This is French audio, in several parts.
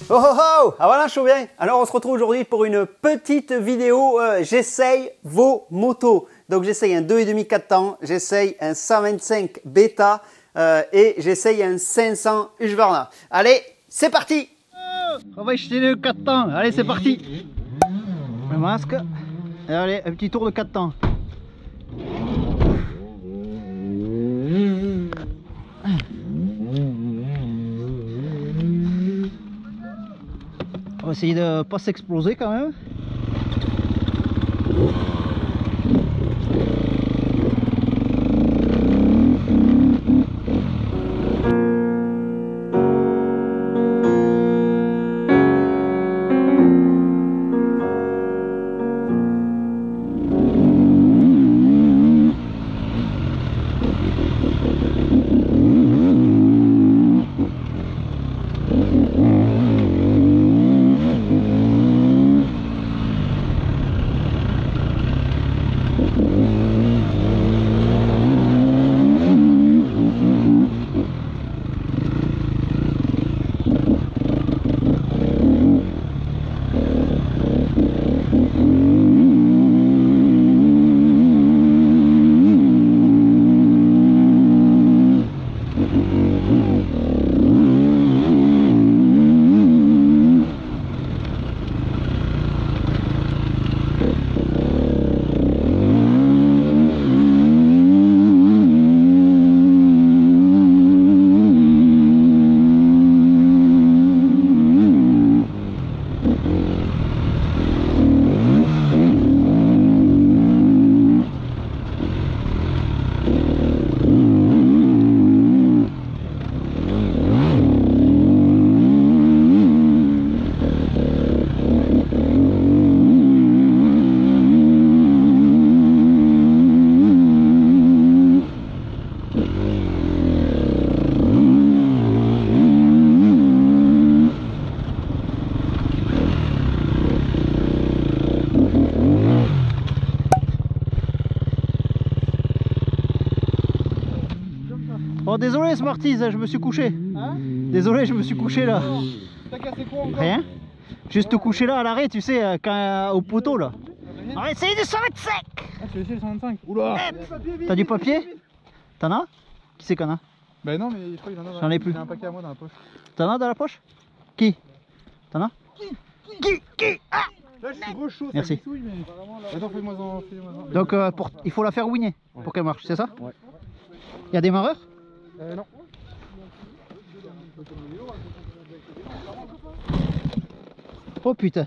Oh oh oh, ah voilà, chaud bien. Alors on se retrouve aujourd'hui pour une petite vidéo, j'essaye vos motos. Donc j'essaye un 2,5 4 temps, j'essaye un 125 bêta et j'essaye un 500 Husqvarna. Allez, c'est parti. On va essayer le 4 temps, allez c'est parti. Le masque, et allez un petit tour de 4 temps. On va essayer de pas s'exploser quand même. Oh désolé Smarties, je me suis couché. Hein? Désolé, je me suis couché là. T'as cassé quoi encore? Rien. Juste te coucher là à l'arrêt, tu sais, quand, au poteau là. On va essayer du 125. Ah, tu veux essayer le 125? Oula! T'as du papier? T'en as? Qui c'est qu'on a? Ben non, mais je crois qu'il en a. J'en ai plus. J'ai un paquet à moi dans la poche. T'en as dans la poche? Qui? T'en as? Qui? Ah! Là, je suis gros chaud, merci. ça glissouille, mais... Attends, fais-moi-en. Donc il faut la faire ouiner pour qu'elle marche, c'est ça? Ouais. Il y a des marreurs? Non. Oh putain.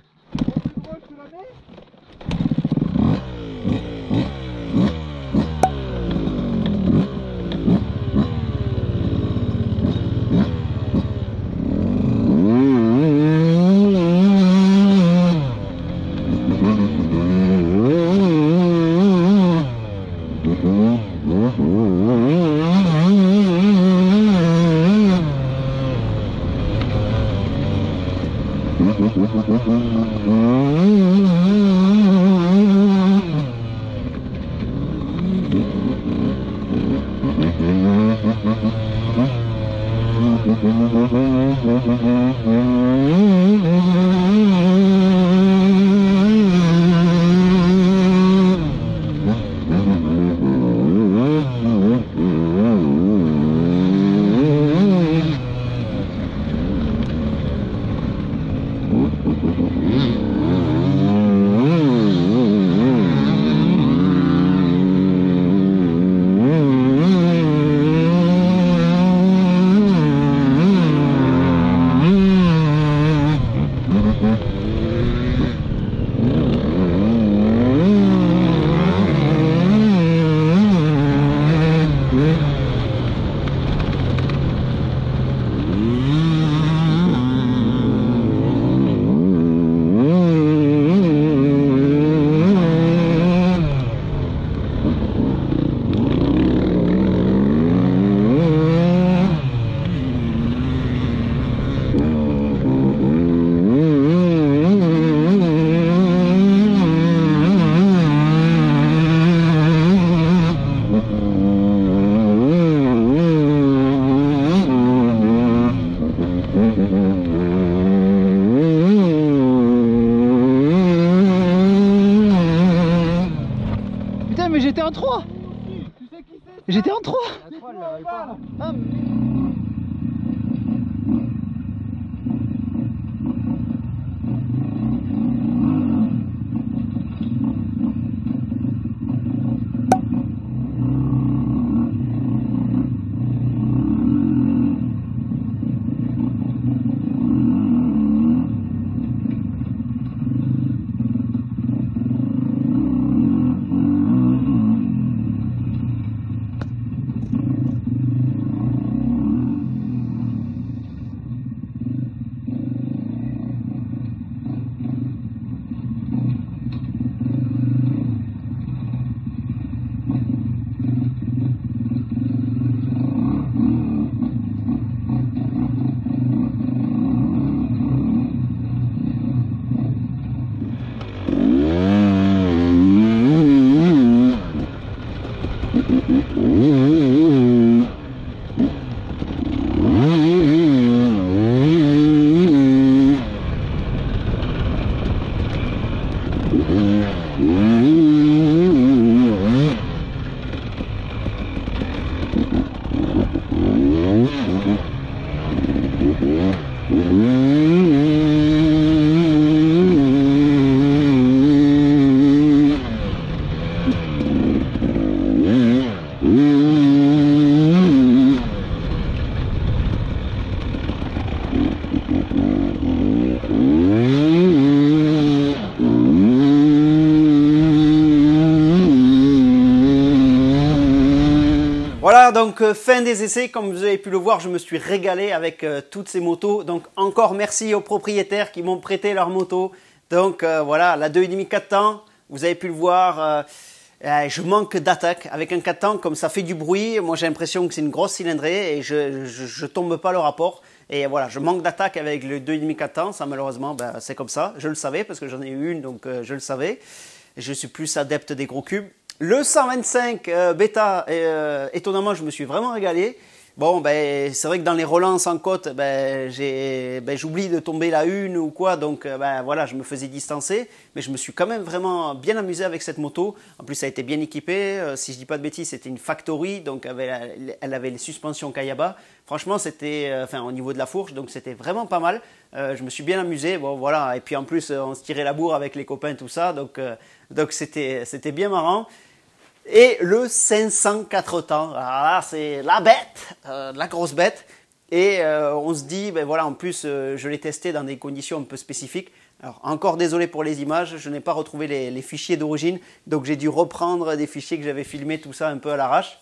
en 3. Tu sais qui c'est? J'étais en 3. La 3, elle l'avale pas. Ah, Voilà, donc fin des essais. Comme vous avez pu le voir, je me suis régalé avec toutes ces motos. Donc encore merci aux propriétaires qui m'ont prêté leur moto. Donc voilà, la 2,5 4 temps, vous avez pu le voir, je manque d'attaque. Avec un 4 temps, comme ça fait du bruit, moi j'ai l'impression que c'est une grosse cylindrée et je tombe pas le rapport. Et voilà, je manque d'attaque avec le 2,5 4 temps. Ça malheureusement, ben, c'est comme ça. Je le savais parce que j'en ai eu une, donc je le savais. Je suis plus adepte des gros cubes. Le 125 bêta, étonnamment, je me suis vraiment régalé. Bon, ben, c'est vrai que dans les relances en côte, ben, j'oublie de tomber la une ou quoi, donc ben, voilà, je me faisais distancer. Mais je me suis quand même vraiment bien amusé avec cette moto. En plus, ça a été bien équipé. Si je dis pas de bêtises, c'était une factory, donc elle avait les suspensions Kayaba. Franchement, c'était, enfin, au niveau de la fourche, donc c'était vraiment pas mal. Je me suis bien amusé. Bon, voilà. Et puis en plus, on se tirait la bourre avec les copains, tout ça, donc c'était bien marrant. Et le 504 temps, là c'est la bête, la grosse bête. Et on se dit, ben voilà, en plus je l'ai testé dans des conditions un peu spécifiques. Alors encore désolé pour les images, je n'ai pas retrouvé les fichiers d'origine, donc j'ai dû reprendre des fichiers que j'avais filmés, tout ça un peu à l'arrache.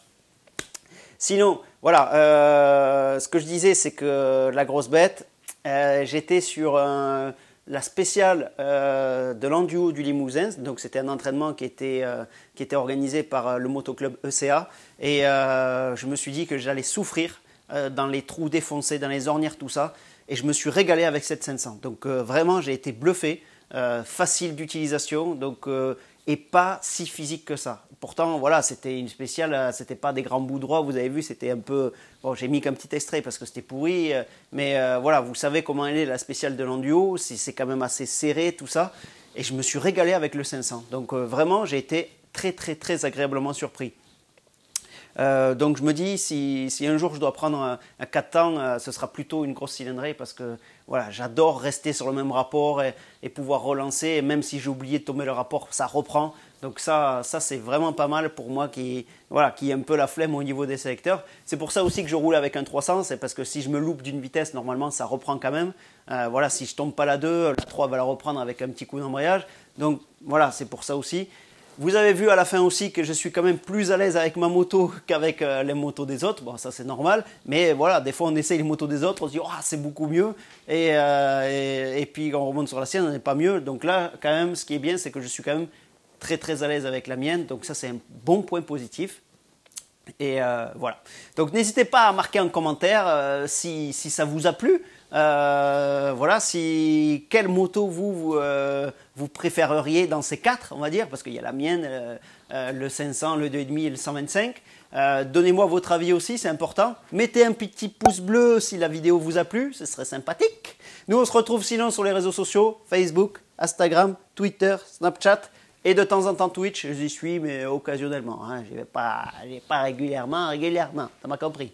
Sinon, voilà, ce que je disais, c'est que la grosse bête, j'étais sur la spéciale de l'Enduo du Limousin. Donc c'était un entraînement qui était organisé par le motoclub ECA. Et je me suis dit que j'allais souffrir dans les trous défoncés, dans les ornières, tout ça. Et je me suis régalé avec cette 500. Donc vraiment, j'ai été bluffé. Facile d'utilisation. Donc et pas si physique que ça. Pourtant, voilà, c'était une spéciale, c'était pas des grands bouts droits, vous avez vu, c'était un peu... Bon, j'ai mis qu'un petit extrait parce que c'était pourri, mais voilà, vous savez comment elle est, la spéciale de l'Enduo, c'est quand même assez serré, tout ça, et je me suis régalé avec le 500. Donc vraiment, j'ai été très, très, très agréablement surpris. Donc je me dis, si un jour je dois prendre un 4 temps, ce sera plutôt une grosse cylindrée parce que voilà, j'adore rester sur le même rapport et pouvoir relancer. Et même si j'ai oublié de tomber le rapport, ça reprend. Donc ça c'est vraiment pas mal pour moi qui ai un peu la flemme au niveau des sélecteurs. C'est pour ça aussi que je roule avec un 300, c'est parce que si je me loupe d'une vitesse, normalement ça reprend quand même. Voilà, si je tombe pas la 2, la 3 va la reprendre avec un petit coup d'embrayage. Donc voilà, c'est pour ça aussi. Vous avez vu à la fin aussi que je suis quand même plus à l'aise avec ma moto qu'avec les motos des autres. Bon, ça c'est normal, mais voilà, des fois on essaye les motos des autres, on se dit oh, c'est beaucoup mieux, et puis quand on remonte sur la sienne, on n'est pas mieux. Donc là, quand même, ce qui est bien, c'est que je suis quand même très très à l'aise avec la mienne, donc ça c'est un bon point positif. Et voilà. Donc n'hésitez pas à marquer en commentaire si ça vous a plu. Voilà, quelle moto vous préféreriez dans ces 4, on va dire, parce qu'il y a la mienne, le 500, le 2,5 et le 125. Donnez-moi votre avis aussi, c'est important. Mettez un petit pouce bleu si la vidéo vous a plu, ce serait sympathique. Nous on se retrouve sinon sur les réseaux sociaux, Facebook, Instagram, Twitter, Snapchat. Et de temps en temps Twitch, j'y suis, mais occasionnellement. Hein. Je vais pas régulièrement, t'as m'a compris.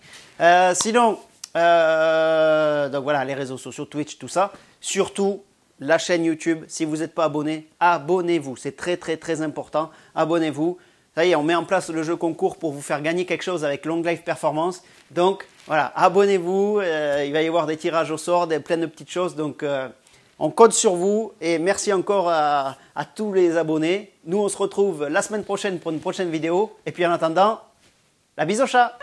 Sinon, donc voilà, les réseaux sociaux, Twitch, tout ça. Surtout, la chaîne YouTube, si vous n'êtes pas abonné, abonnez-vous. C'est très très très important, abonnez-vous. Ça y est, on met en place le jeu concours pour vous faire gagner quelque chose avec Long Life Performance. Donc voilà, abonnez-vous, il va y avoir des tirages au sort, plein de petites choses. Donc on compte sur vous et merci encore à tous les abonnés. Nous, on se retrouve la semaine prochaine pour une prochaine vidéo. Et puis en attendant, la bise au chat!